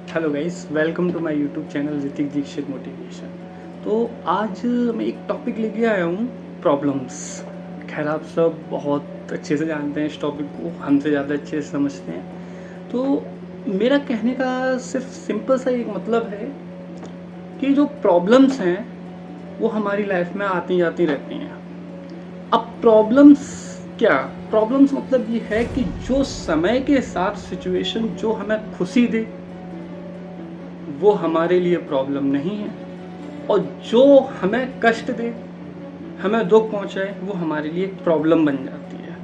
Hello guys, welcome to my YouTube channel Hrithik Dixit motivation. तो आज मैं एक टॉपिक लेके आया हूँ, प्रॉब्लम्स। खैर आप सब बहुत अच्छे से जानते हैं इस टॉपिक को, हमसे ज़्यादा अच्छे से समझते हैं। तो मेरा कहने का सिर्फ सिंपल सा एक मतलब है कि जो प्रॉब्लम्स हैं वो हमारी लाइफ में आती जाती रहती हैं। अब प्रॉब्लम्स क्या, प्रॉब्लम्स मतलब ये है कि जो समय के साथ सिचुएशन जो हमें खुशी दे वो हमारे लिए प्रॉब्लम नहीं है, और जो हमें कष्ट दे, हमें दुख पहुंचाए, वो हमारे लिए एक प्रॉब्लम बन जाती है।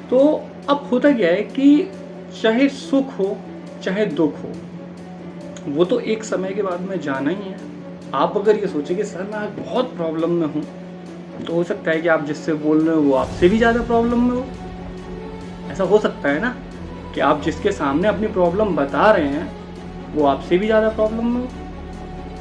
तो अब होता क्या है कि चाहे सुख हो चाहे दुख हो, वो तो एक समय के बाद में जाना ही है। आप अगर ये सोचे कि सर मैं आज बहुत प्रॉब्लम में हूँ, तो हो सकता है कि आप जिससे बोल रहे हो वो आपसे भी ज़्यादा प्रॉब्लम में हो। ऐसा हो सकता है ना कि आप जिसके सामने अपनी प्रॉब्लम बता रहे हैं वो आपसे भी ज़्यादा प्रॉब्लम में हो,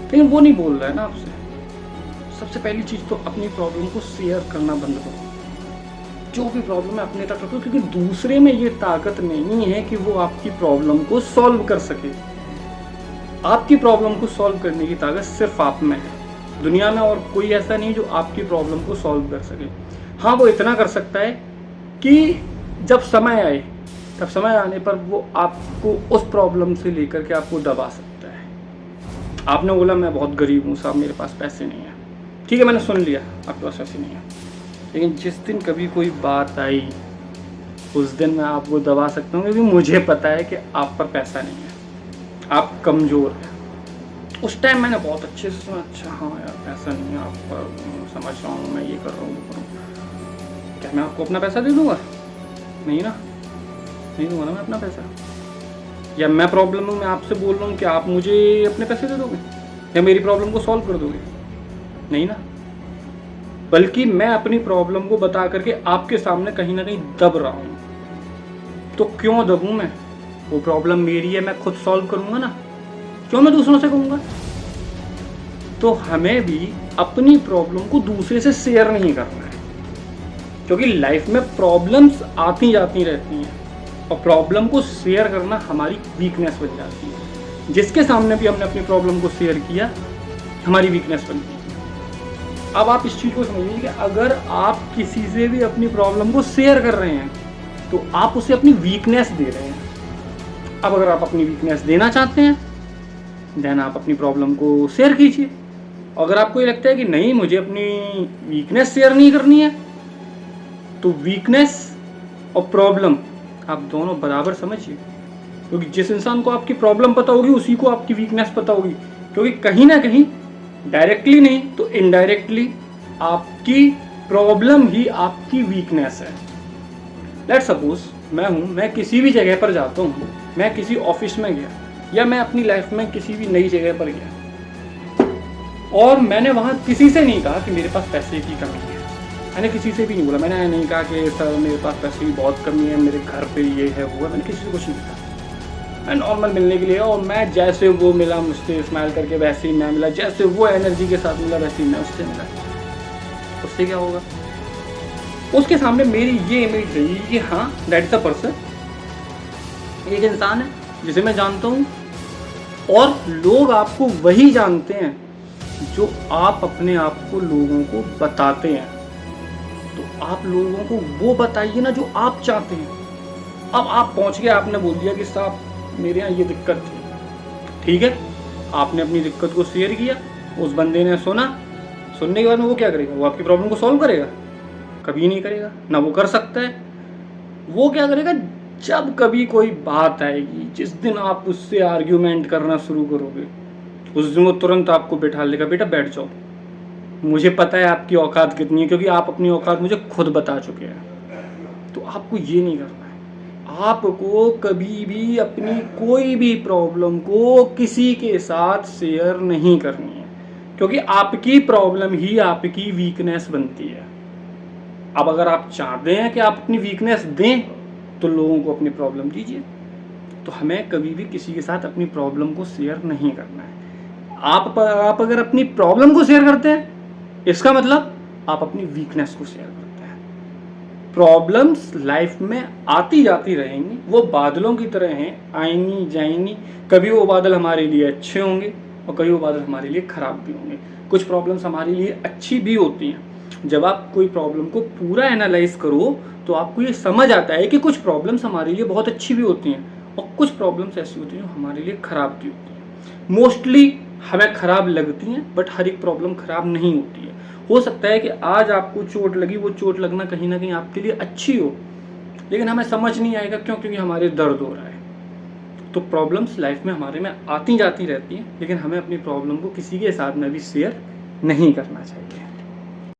लेकिन वो नहीं बोल रहा है ना आपसे। सबसे पहली चीज़ तो अपनी प्रॉब्लम को शेयर करना बंद करो। जो भी प्रॉब्लम है अपने तक रखो, क्योंकि दूसरे में ये ताकत नहीं है कि वो आपकी प्रॉब्लम को सॉल्व कर सके। आपकी प्रॉब्लम को सॉल्व करने की ताकत सिर्फ आप में है। दुनिया में और कोई ऐसा नहीं जो आपकी प्रॉब्लम को सॉल्व कर सके। हाँ, वो इतना कर सकता है कि जब समय आए, तब समय आने पर वो आपको उस प्रॉब्लम से लेकर के आपको दबा सकता है। आपने बोला मैं बहुत गरीब हूँ साहब, मेरे पास पैसे नहीं है। ठीक है, मैंने सुन लिया आपके पास पैसे नहीं है, लेकिन जिस दिन कभी कोई बात आई उस दिन मैं आपको दबा सकता हूँ, क्योंकि मुझे पता है कि आप पर पैसा नहीं है, आप कमज़ोर हैं। उस टाइम मैंने बहुत अच्छे से सुना, अच्छा हाँ यार पैसा नहीं है आप पर, समझ रहा हूँ, मैं ये कर रहा हूँ वो कर रहा हूँ। क्या मैं आपको अपना पैसा दे दूँगा? नहीं ना, नहीं दूँगा ना मैं अपना पैसा। या मैं प्रॉब्लम हूँ, मैं आपसे बोल रहा हूँ कि आप मुझे अपने पैसे दे दोगे या मेरी प्रॉब्लम को सॉल्व कर दोगे? नहीं ना। बल्कि मैं अपनी प्रॉब्लम को बता करके आपके सामने कहीं ना कहीं दब रहा हूँ। तो क्यों दबूँ मैं? वो प्रॉब्लम मेरी है, मैं खुद सॉल्व करूँगा ना, क्यों मैं दूसरों से कहूँगा? तो हमें भी अपनी प्रॉब्लम को दूसरे से शेयर नहीं करना है, क्योंकि लाइफ में प्रॉब्लम्स आती जाती रहती हैं, और प्रॉब्लम को शेयर करना हमारी वीकनेस बन जाती है। जिसके सामने भी हमने अपनी प्रॉब्लम को शेयर किया, हमारी वीकनेस बन गई। अब आप इस चीज़ को समझिए कि अगर आप किसी से भी अपनी प्रॉब्लम को शेयर कर रहे हैं तो आप उसे अपनी वीकनेस दे रहे हैं। अब अगर आप अपनी वीकनेस देना चाहते हैं, देन आप अपनी प्रॉब्लम को शेयर कीजिए। अगर आपको ये लगता है कि नहीं मुझे अपनी वीकनेस शेयर नहीं करनी है, तो वीकनेस और प्रॉब्लम आप दोनों बराबर समझिए, क्योंकि जिस इंसान को आपकी प्रॉब्लम पता होगी उसी को आपकी वीकनेस पता होगी। क्योंकि कहीं ना कहीं डायरेक्टली नहीं तो इनडायरेक्टली आपकी प्रॉब्लम ही आपकी वीकनेस है। लेट्स सपोज मैं किसी भी जगह पर जाता हूँ, मैं किसी ऑफिस में गया या मैं अपनी लाइफ में किसी भी नई जगह पर गया, और मैंने वहाँ किसी से नहीं कहा कि मेरे पास पैसे की कमी है। मैंने किसी से भी नहीं बोला, मैंने नहीं कहा कि सर मेरे पास पैसे की बहुत कमी है, मेरे घर पे ये है वो है। मैंने किसी से कुछ नहीं कहा। मैं नॉर्मल मिलने के लिए, और मैं जैसे वो मिला मुझसे स्माइल करके वैसे ही मैं मिला, जैसे वो एनर्जी के साथ मिला वैसे ही मैं उससे मिला। उससे क्या होगा? उसके सामने मेरी ये इमेज रहेगी कि हाँ दैट इज द पर्सन, एक इंसान है जिसे मैं जानता हूँ। और लोग आपको वही जानते हैं जो आप अपने आप को लोगों को बताते हैं। तो आप लोगों को वो बताइए ना जो आप चाहते हैं। अब आप पहुंच गए, आपने बोल दिया कि साहब मेरे यहाँ ये दिक्कत थी। ठीक है, आपने अपनी दिक्कत को शेयर किया, उस बंदे ने सुना। सुनने के बाद में वो क्या करेगा? वो आपकी प्रॉब्लम को सॉल्व करेगा? कभी नहीं करेगा, ना वो कर सकता है। वो क्या करेगा? जब कभी कोई बात आएगी, जिस दिन आप उससे आर्ग्यूमेंट करना शुरू करोगे, उस दिन वो तुरंत आपको बैठा लेगा, बेटा बैठ जाओ, मुझे पता है आपकी औकात कितनी है, क्योंकि आप अपनी औकात मुझे खुद बता चुके हैं। तो आपको ये नहीं करना है। आपको कभी भी अपनी कोई भी प्रॉब्लम को किसी के साथ शेयर नहीं करनी है, क्योंकि आपकी प्रॉब्लम ही आपकी वीकनेस बनती है। अब अगर आप चाहते हैं कि आप अपनी वीकनेस दें, तो लोगों को अपनी प्रॉब्लम दीजिए। तो हमें कभी भी किसी के साथ अपनी प्रॉब्लम को शेयर नहीं करना है। आप अगर अपनी प्रॉब्लम को शेयर करते हैं, इसका मतलब आप अपनी वीकनेस को शेयर करते हैं। प्रॉब्लम्स लाइफ में आती जाती रहेंगी, वो बादलों की तरह हैं, आएंगी जाएंगी। कभी वो बादल हमारे लिए अच्छे होंगे और कभी वो बादल हमारे लिए ख़राब भी होंगे। कुछ प्रॉब्लम्स हमारे लिए अच्छी भी होती हैं। जब आप कोई प्रॉब्लम को पूरा एनालाइज करो तो आपको ये समझ आता है कि कुछ प्रॉब्लम्स हमारे लिए बहुत अच्छी भी होती हैं और कुछ प्रॉब्लम्स ऐसी होती हैं जो हमारे लिए ख़राब भी होती हैं। मोस्टली हमें ख़राब लगती हैं, बट हर एक प्रॉब्लम ख़राब नहीं होती है। हो सकता है कि आज आपको चोट लगी, वो चोट लगना कहीं ना कहीं आपके लिए अच्छी हो, लेकिन हमें समझ नहीं आएगा क्यों, क्योंकि हमारे दर्द हो रहा है। तो प्रॉब्लम्स लाइफ में हमारे में आती जाती रहती हैं, लेकिन हमें अपनी प्रॉब्लम को किसी के साथ में भी शेयर नहीं करना चाहिए।